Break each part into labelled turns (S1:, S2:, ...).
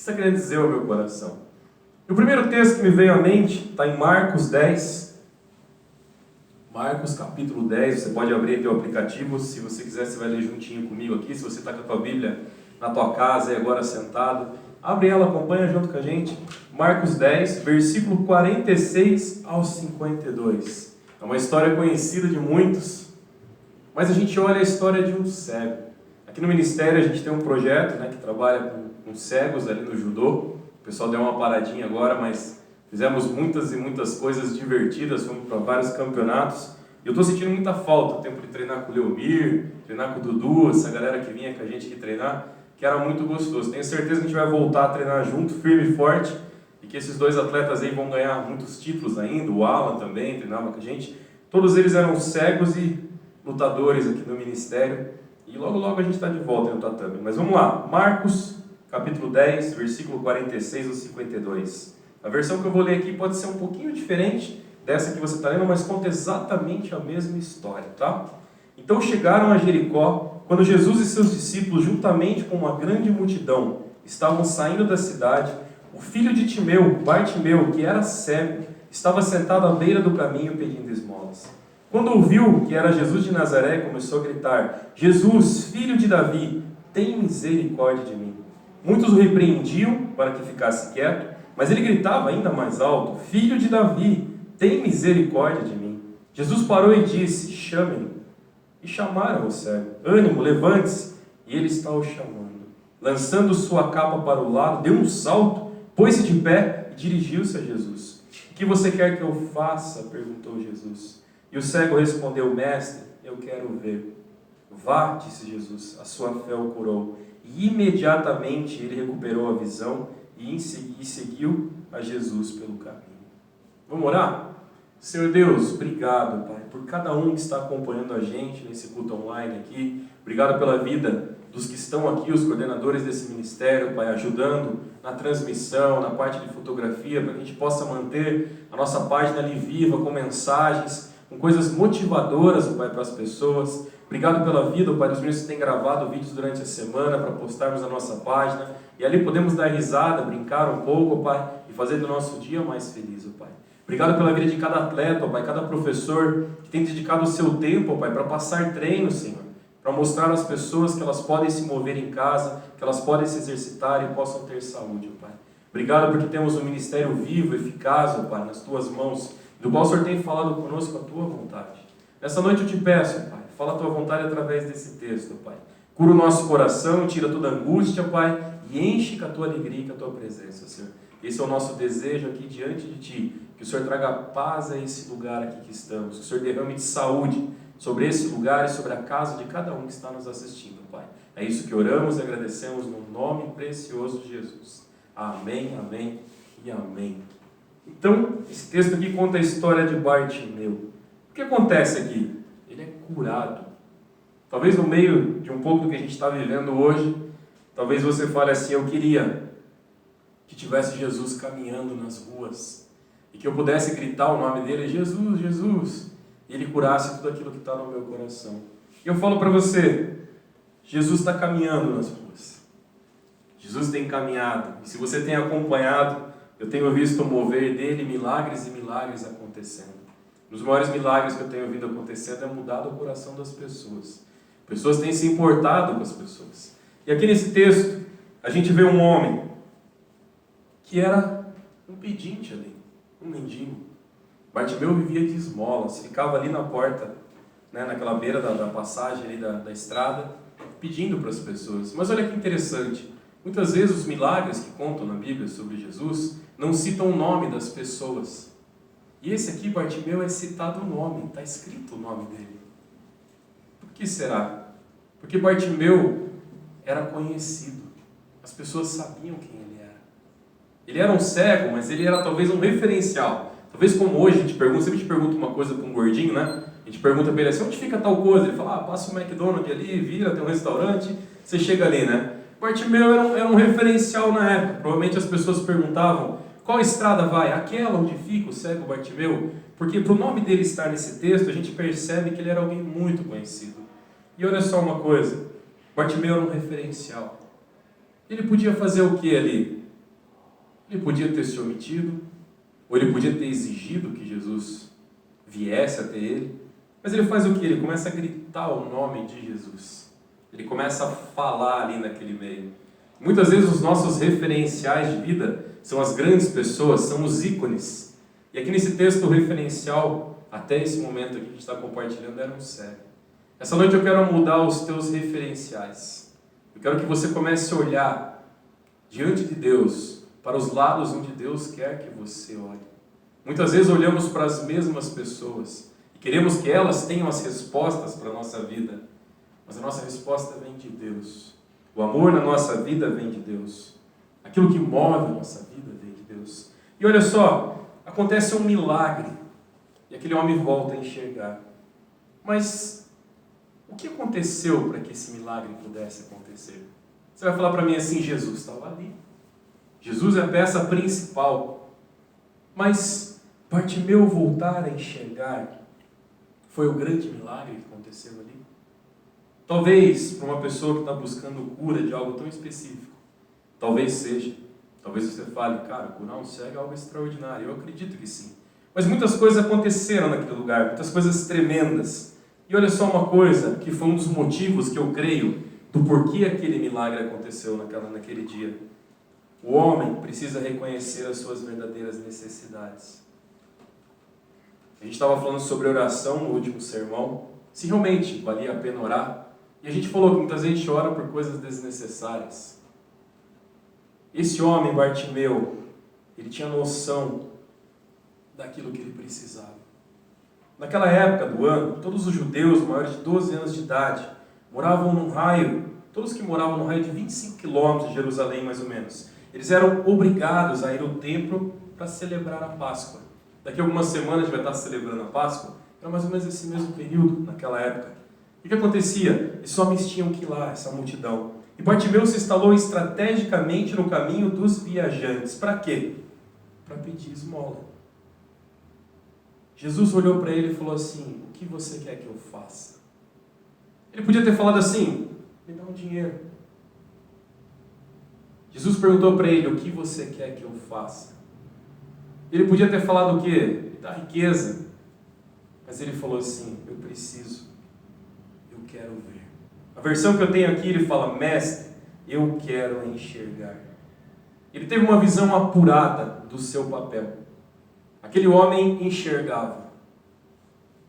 S1: está querendo dizer ao meu coração? E o primeiro texto que me veio à mente está em Marcos 10. Marcos capítulo 10, você pode abrir aqui o aplicativo, se você quiser você vai ler juntinho comigo aqui, se você está com a tua Bíblia na tua casa e agora sentado, abre ela, acompanha junto com a gente. Marcos 10, versículo 46 ao 52. É uma história conhecida de muitos, mas a gente olha a história de um cego. Aqui no ministério a gente tem um projeto, que trabalha com cegos ali no judô. O pessoal deu uma paradinha agora, mas fizemos muitas e muitas coisas divertidas, fomos para vários campeonatos. E eu estou sentindo muita falta, o tempo de treinar com o Leomir, treinar com o Dudu, essa galera que vinha com a gente aqui treinar, que era muito gostoso. Tenho certeza que a gente vai voltar a treinar junto, firme e forte, e que esses dois atletas aí vão ganhar muitos títulos ainda. O Alan também treinava com a gente. Todos eles eram cegos e lutadores aqui no ministério. E logo logo a gente está de volta no tatame. Mas vamos lá, Marcos capítulo 10, versículo 46 ao 52. A versão que eu vou ler aqui pode ser um pouquinho diferente dessa que você está lendo, mas conta exatamente a mesma história, tá? Então chegaram a Jericó, quando Jesus e seus discípulos, juntamente com uma grande multidão, estavam saindo da cidade. O filho de Timeu, Bartimeu, que era cego, estava sentado à beira do caminho pedindo esmolas. Quando ouviu que era Jesus de Nazaré, começou a gritar: Jesus, filho de Davi, tem misericórdia de mim. Muitos o repreendiam para que ficasse quieto, mas ele gritava ainda mais alto: Filho de Davi, tem misericórdia de mim. Jesus parou e disse: Chamem-no. E chamaram o cego. Ânimo, levante-se. E ele está o chamando. Lançando sua capa para o lado, deu um salto, pôs-se de pé e dirigiu-se a Jesus. O que você quer que eu faça? Perguntou Jesus. E o cego respondeu: Mestre, eu quero ver. Vá, disse Jesus, a sua fé o curou. E imediatamente ele recuperou a visão e seguiu a Jesus pelo caminho. Vamos orar? Senhor Deus, obrigado, Pai, por cada um que está acompanhando a gente nesse culto online aqui. Obrigado pela vida dos que estão aqui, os coordenadores desse ministério, Pai, ajudando na transmissão, na parte de fotografia, para que a gente possa manter a nossa página ali viva, com mensagens, com coisas motivadoras, Pai, para as pessoas. Obrigado pela vida, Pai, dos meninos que têm gravado vídeos durante a semana para postarmos na nossa página. E ali podemos dar risada, brincar um pouco, Pai, e fazer do nosso dia mais feliz, Pai. Obrigado pela vida de cada atleta, Pai, cada professor que tem dedicado o seu tempo, Pai, para passar treino, Senhor, para mostrar às pessoas que elas podem se mover em casa, que elas podem se exercitar e possam ter saúde, Pai. Obrigado porque temos um ministério vivo, eficaz, Pai, nas Tuas mãos, do qual o Senhor tem falado conosco a Tua vontade. Nessa noite eu te peço, Pai, fala a Tua vontade através desse texto, Pai. Cura o nosso coração, tira toda angústia, Pai, e enche com a Tua alegria e com a Tua presença, Senhor. Esse é o nosso desejo aqui diante de Ti, que o Senhor traga paz a esse lugar aqui que estamos, que o Senhor derrame de saúde sobre esse lugar e sobre a casa de cada um que está nos assistindo, Pai. É isso que oramos e agradecemos no nome precioso de Jesus. Amém, amém e amém. Então, esse texto aqui conta a história de Bartimeu. O que acontece aqui? Ele é curado. Talvez no meio de um pouco do que a gente está vivendo hoje, talvez você fale assim: eu queria que tivesse Jesus caminhando nas ruas e que eu pudesse gritar o nome dele: Jesus, Jesus, e ele curasse tudo aquilo que está no meu coração. E eu falo para você, Jesus está caminhando nas ruas. Jesus tem caminhado. E se você tem acompanhado, eu tenho visto o mover dele, milagres e milagres acontecendo. Um dos maiores milagres que eu tenho visto acontecendo é mudar o coração das pessoas. Pessoas têm se importado com as pessoas. E aqui nesse texto, a gente vê um homem que era um pedinte ali, um mendigo. Bartimeu vivia de esmolas, ficava ali na porta, naquela beira da passagem ali da estrada, pedindo para as pessoas. Mas olha que interessante, muitas vezes os milagres que contam na Bíblia sobre Jesus não citam o nome das pessoas. E esse aqui, Bartimeu, é citado o nome, está escrito o nome dele. Por que será? Porque Bartimeu era conhecido, as pessoas sabiam quem ele era. Ele era um cego, mas ele era talvez um referencial. Talvez como hoje a gente pergunta, sempre a gente pergunta uma coisa para um gordinho, né? A gente pergunta para ele assim: onde fica tal coisa? Ele fala: passa o McDonald's ali, vira, tem um restaurante, você chega ali, né? Bartimeu era um referencial na época. Provavelmente as pessoas perguntavam: qual estrada vai? Aquela onde fica o cego Bartimeu? Porque para o nome dele estar nesse texto, a gente percebe que ele era alguém muito conhecido. E olha só uma coisa, Bartimeu era um referencial. Ele podia fazer o que ali? Ele podia ter se omitido, ou ele podia ter exigido que Jesus viesse até ele, mas ele faz o quê? Ele começa a gritar o nome de Jesus. Ele começa a falar ali naquele meio. Muitas vezes os nossos referenciais de vida são as grandes pessoas, são os ícones. E aqui nesse texto, o referencial, até esse momento que a gente está compartilhando, era um cego. Essa noite eu quero mudar os teus referenciais. Eu quero que você comece a olhar diante de Deus, para os lados onde Deus quer que você olhe. Muitas vezes olhamos para as mesmas pessoas e queremos que elas tenham as respostas para a nossa vida, mas a nossa resposta vem de Deus. O amor na nossa vida vem de Deus. Aquilo que move a nossa vida vem de Deus. E olha só, acontece um milagre e aquele homem volta a enxergar. Mas o que aconteceu para que esse milagre pudesse acontecer? Você vai falar para mim assim, Jesus estava ali. Jesus é a peça principal. Mas Bartimeu voltar a enxergar foi o grande milagre que aconteceu ali? Talvez para uma pessoa que está buscando cura de algo tão específico, talvez seja. Talvez você fale, cara, curar um cego é algo extraordinário. Eu acredito que sim. Mas muitas coisas aconteceram naquele lugar, muitas coisas tremendas. E olha só uma coisa, que foi um dos motivos que eu creio do porquê aquele milagre aconteceu naquele dia. O homem precisa reconhecer as suas verdadeiras necessidades. A gente estava falando sobre oração no último sermão, se realmente valia a pena orar. E a gente falou que muitas vezes a gente ora por coisas desnecessárias. Esse homem, Bartimeu, ele tinha noção daquilo que ele precisava. Naquela época do ano, todos os judeus maiores de 12 anos de idade moravam num raio, todos que moravam num raio de 25 quilômetros de Jerusalém, mais ou menos, eles eram obrigados a ir ao templo para celebrar a Páscoa. Daqui a algumas semanas a gente vai estar celebrando a Páscoa. Era mais ou menos esse mesmo período, naquela época. E o que acontecia? Esses homens tinham que ir lá, essa multidão. E Bartimeu se instalou estrategicamente no caminho dos viajantes. Para quê? Para pedir esmola. Jesus olhou para ele e falou assim, o que você quer que eu faça? Ele podia ter falado assim, me dá um dinheiro. Jesus perguntou para ele, o que você quer que eu faça? Ele podia ter falado o quê? Me dá riqueza. Mas ele falou assim, eu preciso, eu quero ver. A versão que eu tenho aqui, ele fala, mestre, eu quero enxergar. Ele teve uma visão apurada do seu papel. Aquele homem enxergava.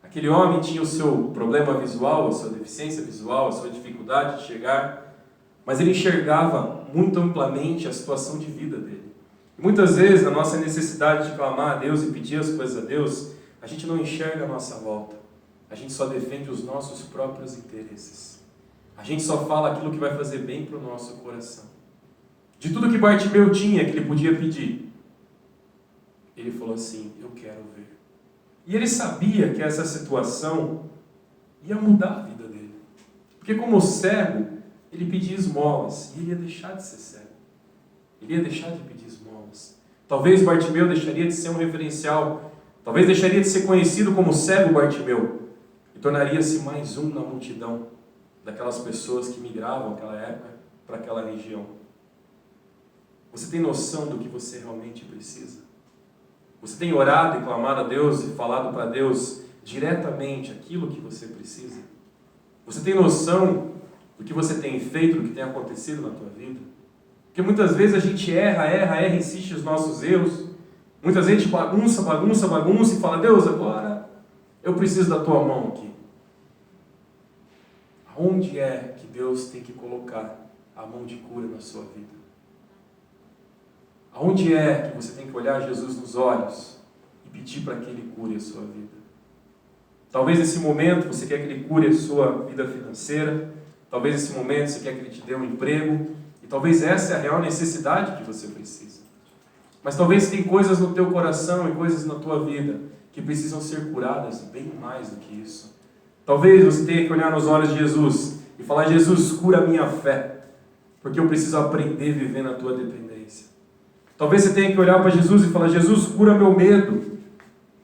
S1: Aquele homem tinha o seu problema visual, a sua deficiência visual, a sua dificuldade de enxergar, mas ele enxergava muito amplamente a situação de vida dele. E muitas vezes, na nossa necessidade de clamar a Deus e pedir as coisas a Deus, a gente não enxerga a nossa volta. A gente só defende os nossos próprios interesses. A gente só fala aquilo que vai fazer bem para o nosso coração. De tudo que Bartimeu tinha, que ele podia pedir, ele falou assim, eu quero ver. E ele sabia que essa situação ia mudar a vida dele. Porque como cego, ele pedia esmolas e ele ia deixar de ser cego. Ele ia deixar de pedir esmolas. Talvez Bartimeu deixaria de ser um referencial. Talvez deixaria de ser conhecido como cego Bartimeu. E tornaria-se mais um na multidão daquelas pessoas que migravam naquela época para aquela região. Você tem noção do que você realmente precisa? Você tem orado e clamado a Deus e falado para Deus diretamente aquilo que você precisa? Você tem noção do que você tem feito, do que tem acontecido na tua vida? Porque muitas vezes a gente erra, insiste nos nossos erros. Muitas vezes a gente bagunça e fala, Deus, agora eu preciso da tua mão aqui. Aonde é que Deus tem que colocar a mão de cura na sua vida? Aonde é que você tem que olhar Jesus nos olhos e pedir para que Ele cure a sua vida? Talvez nesse momento você quer que Ele cure a sua vida financeira, talvez nesse momento você quer que Ele te dê um emprego, e talvez essa é a real necessidade que você precisa. Mas talvez tem coisas no teu coração e coisas na tua vida que precisam ser curadas bem mais do que isso. Talvez você tenha que olhar nos olhos de Jesus e falar, Jesus, cura a minha fé, porque eu preciso aprender a viver na tua dependência. Talvez você tenha que olhar para Jesus e falar, Jesus, cura meu medo,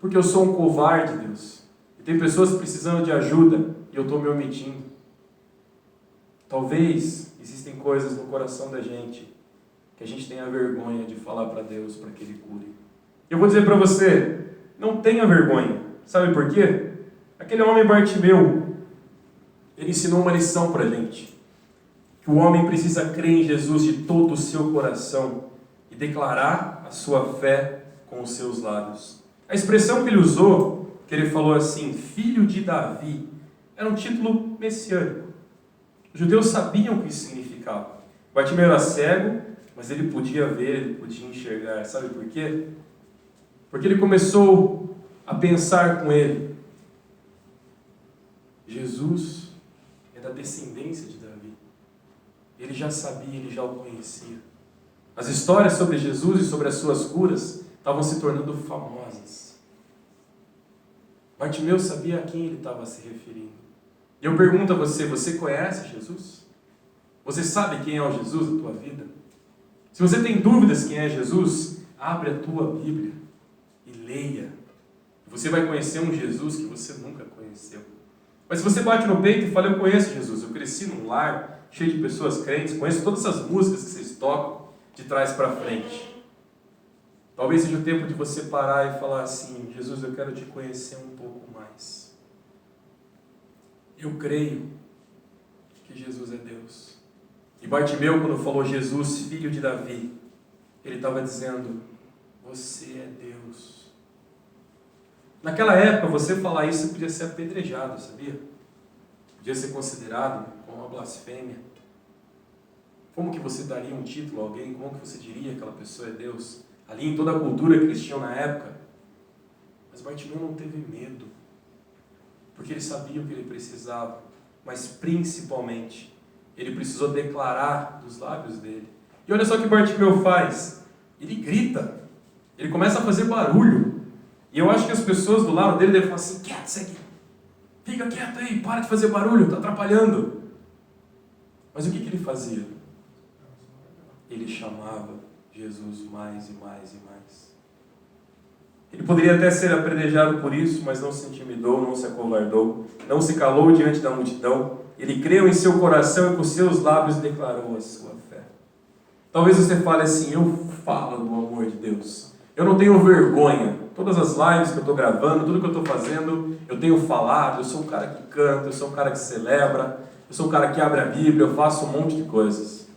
S1: porque eu sou um covarde, Deus. E tem pessoas precisando de ajuda e eu estou me omitindo. Talvez existem coisas no coração da gente que a gente tenha vergonha de falar para Deus para que Ele cure. Eu vou dizer para você, não tenha vergonha. Sabe por quê? Aquele homem Bartimeu, ele ensinou uma lição para a gente. Que o homem precisa crer em Jesus de todo o seu coração e declarar a sua fé com os seus lábios. A expressão que ele usou, que ele falou assim, filho de Davi, era um título messiânico. Os judeus sabiam o que isso significava. Bartimeu era cego, mas ele podia ver, ele podia enxergar. Sabe por quê? Porque ele começou a pensar com ele. Jesus é da descendência de Davi. Ele já sabia, ele já o conhecia. As histórias sobre Jesus e sobre as suas curas estavam se tornando famosas. Bartimeu sabia a quem ele estava se referindo. E eu pergunto a você, você conhece Jesus? Você sabe quem é o Jesus da tua vida? Se você tem dúvidas quem é Jesus, abre a tua Bíblia e leia. Você vai conhecer um Jesus que você nunca conheceu. Mas se você bate no peito e fala, eu conheço Jesus, eu cresci num lar cheio de pessoas crentes, conheço todas essas músicas que vocês tocam de trás para frente. Talvez seja o tempo de você parar e falar assim, Jesus, eu quero te conhecer um pouco mais. Eu creio que Jesus é Deus. E Bartimeu, quando falou Jesus, filho de Davi, ele estava dizendo, você é Deus. Naquela época, você falar isso podia ser apedrejado, sabia? Podia ser considerado como uma blasfêmia. Como que você daria um título a alguém? Como que você diria que aquela pessoa é Deus? Ali em toda a cultura que eles tinham na época. Mas Bartimeu não teve medo. Porque ele sabia o que ele precisava. Mas principalmente, ele precisou declarar dos lábios dele. E olha só o que Bartimeu faz. Ele grita. Ele começa a fazer barulho. E eu acho que as pessoas do lado dele devem falar assim, quieto, segue. Fica quieto aí, para de fazer barulho, está atrapalhando. Mas o que ele fazia? Ele chamava Jesus mais e mais e mais. Ele poderia até ser apedrejado por isso, mas não se intimidou, não se acovardou, não se calou diante da multidão. Ele creu em seu coração e com seus lábios declarou a sua fé. Talvez você fale assim, eu falo do amor de Deus. Eu não tenho vergonha. Todas as lives que eu estou gravando, tudo que eu estou fazendo, eu tenho falado, eu sou um cara que canta, eu sou um cara que celebra, eu sou um cara que abre a Bíblia, eu faço um monte de coisas.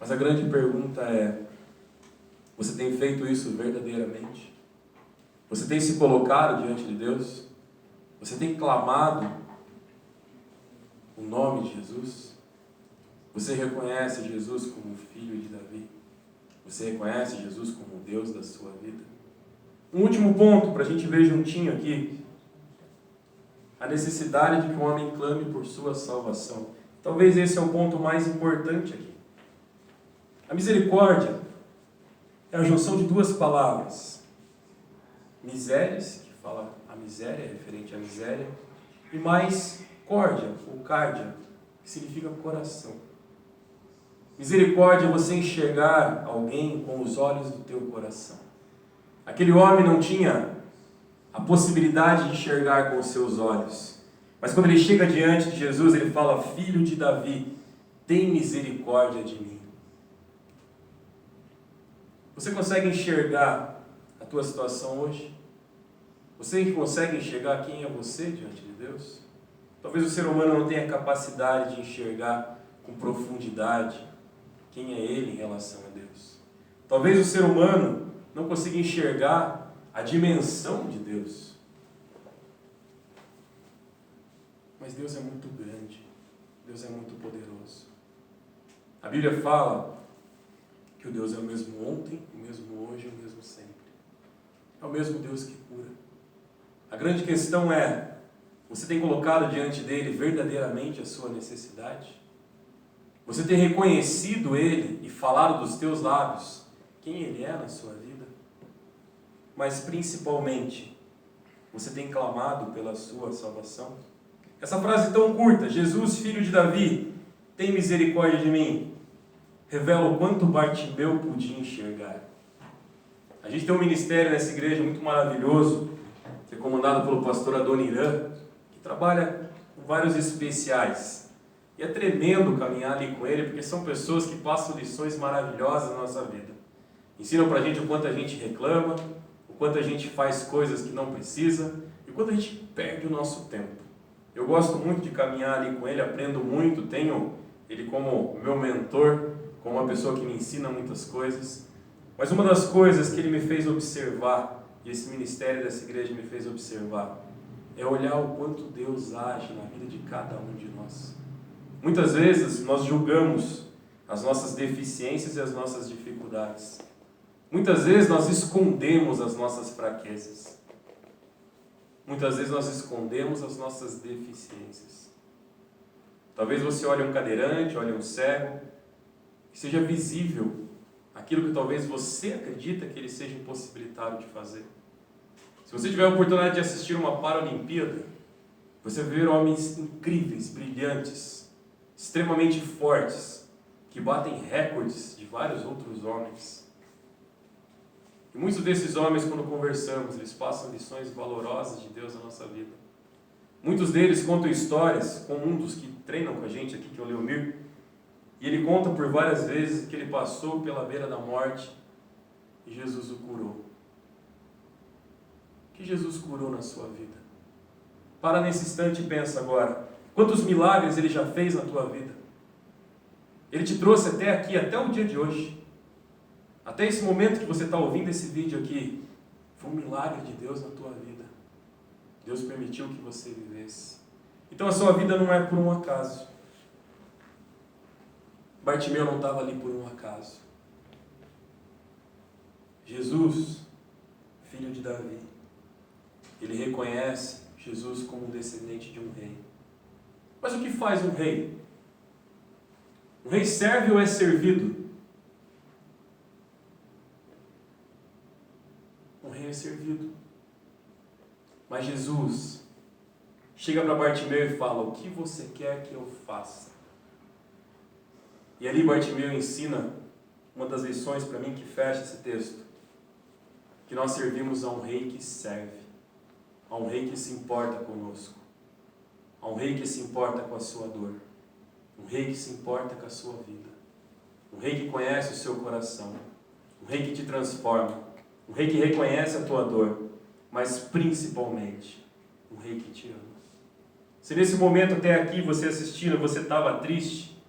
S1: Mas a grande pergunta é, você tem feito isso verdadeiramente? Você tem se colocado diante de Deus? Você tem clamado o nome de Jesus? Você reconhece Jesus como filho de Davi? Você reconhece Jesus como Deus da sua vida? Um último ponto para a gente ver juntinho aqui. A necessidade de que o homem clame por sua salvação. Talvez esse é o ponto mais importante aqui. A misericórdia é a junção de duas palavras. Miseres, que fala a miséria, é referente à miséria, e mais córdia, ou cardia, que significa coração. Misericórdia é você enxergar alguém com os olhos do teu coração. Aquele homem não tinha a possibilidade de enxergar com os seus olhos. Mas quando ele chega diante de Jesus, ele fala, filho de Davi, tem misericórdia de mim. Você consegue enxergar a tua situação hoje? Você consegue enxergar quem é você diante de Deus? Talvez o ser humano não tenha capacidade de enxergar com profundidade quem é ele em relação a Deus. Talvez o ser humano não consiga enxergar a dimensão de Deus. Mas Deus é muito grande. Deus é muito poderoso. A Bíblia fala que o Deus é o mesmo ontem, o mesmo hoje e o mesmo sempre. É o mesmo Deus que cura. A grande questão é, você tem colocado diante dele verdadeiramente a sua necessidade? Você tem reconhecido ele e falado dos teus lábios quem ele é na sua vida? Mas principalmente, você tem clamado pela sua salvação? Essa frase tão curta, Jesus, filho de Davi, tem misericórdia de mim, revela o quanto Bartimeu podia enxergar. A gente tem um ministério nessa igreja muito maravilhoso, que é comandado pelo pastor Adoniran, que trabalha com vários especiais. E é tremendo caminhar ali com Ele, porque são pessoas que passam lições maravilhosas na nossa vida. Ensinam pra gente o quanto a gente reclama, o quanto a gente faz coisas que não precisa, e o quanto a gente perde o nosso tempo. Eu gosto muito de caminhar ali com Ele, aprendo muito, tenho Ele como meu mentor, como uma pessoa que me ensina muitas coisas. Mas uma das coisas que Ele me fez observar, e esse ministério dessa igreja me fez observar, é olhar o quanto Deus age na vida de cada um de nós. Muitas vezes nós julgamos as nossas deficiências e as nossas dificuldades. Muitas vezes nós escondemos as nossas fraquezas. Muitas vezes nós escondemos as nossas deficiências. Talvez você olhe um cadeirante, olhe um cego, que seja visível aquilo que talvez você acredita que ele seja impossibilitado de fazer. Se você tiver a oportunidade de assistir uma Paralimpíada, você vai ver homens incríveis, brilhantes, extremamente fortes, que batem recordes de vários outros homens. E muitos desses homens, quando conversamos, eles passam lições valorosas de Deus na nossa vida. Muitos deles contam histórias, como um dos que treinam com a gente aqui, que é o Leomir, e ele conta por várias vezes que ele passou pela beira da morte e Jesus o curou. O que Jesus curou na sua vida? Para nesse instante e pensa agora, quantos milagres Ele já fez na tua vida? Ele te trouxe até aqui, até o dia de hoje. Até esse momento que você está ouvindo esse vídeo aqui, foi um milagre de Deus na tua vida. Deus permitiu que você vivesse. Então a sua vida não é por um acaso. Bartimeu não estava ali por um acaso. Jesus, filho de Davi, ele reconhece Jesus como um descendente de um rei. Mas o que faz um rei? Um rei serve ou é servido? Um rei é servido. Mas Jesus chega para Bartimeu e fala, o que você quer que eu faça? E ali Bartimeu ensina uma das lições para mim que fecha esse texto. Que nós servimos a um rei que serve. A um rei que se importa conosco. A um rei que se importa com a sua dor. Um rei que se importa com a sua vida. Um rei que conhece o seu coração. Um rei que te transforma. Um rei que reconhece a tua dor. Mas principalmente, um rei que te ama. Se nesse momento até aqui você assistindo, você estava triste,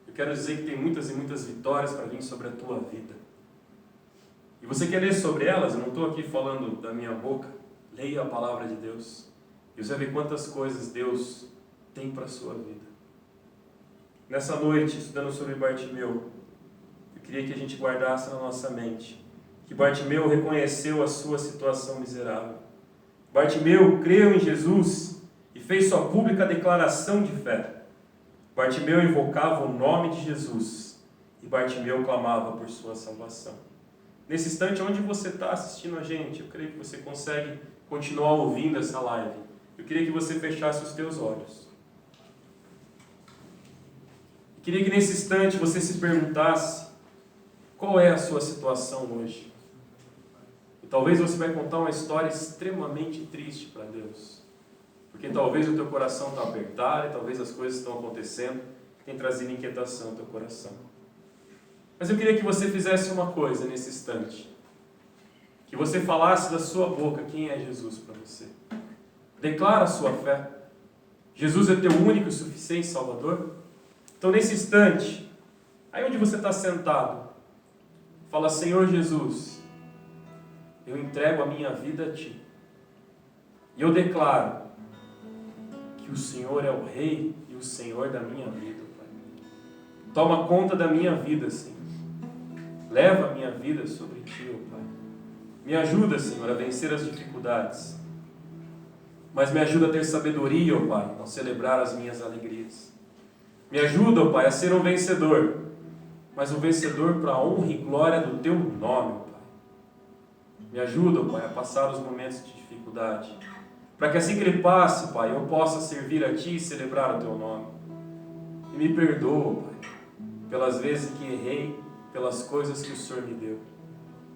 S1: eu quero dizer que tem muitas e muitas vitórias para vir sobre a tua vida. E você quer ler sobre elas? Eu não estou aqui falando da minha boca. Leia a palavra de Deus. E você vai ver quantas coisas Deus tem para a sua vida. Nessa noite, estudando sobre Bartimeu, eu queria que a gente guardasse na nossa mente que Bartimeu reconheceu a sua situação miserável. Bartimeu creu em Jesus e fez sua pública declaração de fé. Bartimeu invocava o nome de Jesus e Bartimeu clamava por sua salvação. Nesse instante, onde você está assistindo a gente, eu creio que você consegue continuar ouvindo essa live. Eu queria que você fechasse os teus olhos. Eu queria que nesse instante você se perguntasse qual é a sua situação hoje. E talvez você vai contar uma história extremamente triste para Deus. Porque talvez o teu coração está apertado, e talvez as coisas estão acontecendo, tem trazido inquietação ao teu coração. Mas eu queria que você fizesse uma coisa nesse instante. Que você falasse da sua boca quem é Jesus para você. Declara a sua fé. Jesus é teu único e suficiente Salvador. Então nesse instante, aí onde você está sentado, fala, Senhor Jesus, eu entrego a minha vida a Ti. E eu declaro que o Senhor é o Rei e o Senhor da minha vida, Pai. Toma conta da minha vida, Senhor. Leva a minha vida sobre Ti, ó Pai. Me ajuda, Senhor, a vencer as dificuldades. Mas me ajuda a ter sabedoria, ó Pai, ao celebrar as minhas alegrias. Me ajuda, ó Pai, a ser um vencedor. Mas um vencedor para a honra e glória do Teu nome, ó Pai. Me ajuda, ó Pai, a passar os momentos de dificuldade. Para que assim que ele passe, Pai, eu possa servir a Ti e celebrar o Teu nome. E me perdoa, Pai, pelas vezes que errei, pelas coisas que o Senhor me deu,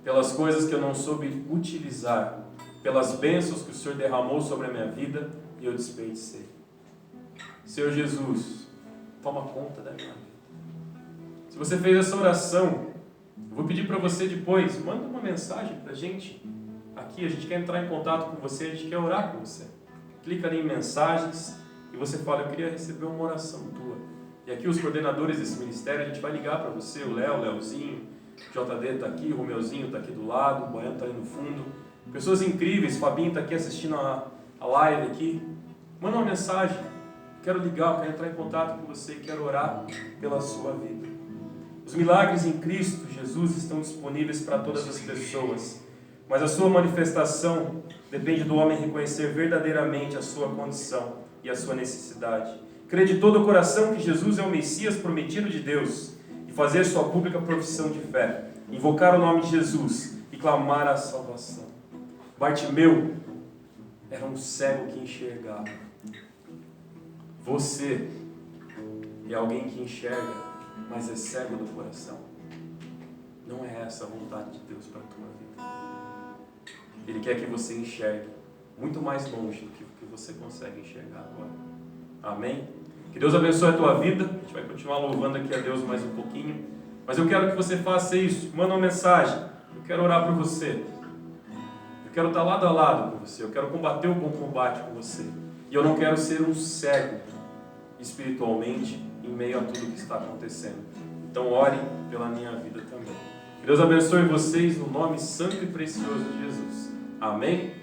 S1: pelas coisas que eu não soube utilizar, pelas bênçãos que o Senhor derramou sobre a minha vida e eu desperdicei. Senhor Jesus, toma conta da minha vida. Se você fez essa oração, eu vou pedir para você depois, manda uma mensagem para a gente. Aqui a gente quer entrar em contato com você, a gente quer orar com você. Clica ali em mensagens e você fala, eu queria receber uma oração tua. E aqui os coordenadores desse ministério, a gente vai ligar para você, o Léo, o Léozinho, o JD está aqui, o Romeuzinho está aqui do lado, o Baiano está ali no fundo. Pessoas incríveis, o Fabinho está aqui assistindo a live aqui. Manda uma mensagem, quero ligar, quero entrar em contato com você, quero orar pela sua vida. Os milagres em Cristo Jesus estão disponíveis para todas as pessoas, mas a sua manifestação depende do homem reconhecer verdadeiramente a sua condição e a sua necessidade. Crer de todo o coração que Jesus é o Messias prometido de Deus e fazer sua pública profissão de fé, invocar o nome de Jesus e clamar a salvação. Bartimeu era um cego que enxergava. Você é alguém que enxerga, mas é cego do coração. Não é essa a vontade de Deus para a tua vida. Ele quer que você enxergue muito mais longe do que você consegue enxergar agora. Amém? Que Deus abençoe a tua vida. A gente vai continuar louvando aqui a Deus mais um pouquinho. Mas eu quero que você faça isso. Manda uma mensagem. Eu quero orar por você. Eu quero estar lado a lado com você. Eu quero combater o bom combate com você. E eu não quero ser um cego espiritualmente em meio a tudo que está acontecendo. Então ore pela minha vida também. Que Deus abençoe vocês no nome santo e precioso de Jesus. Amém?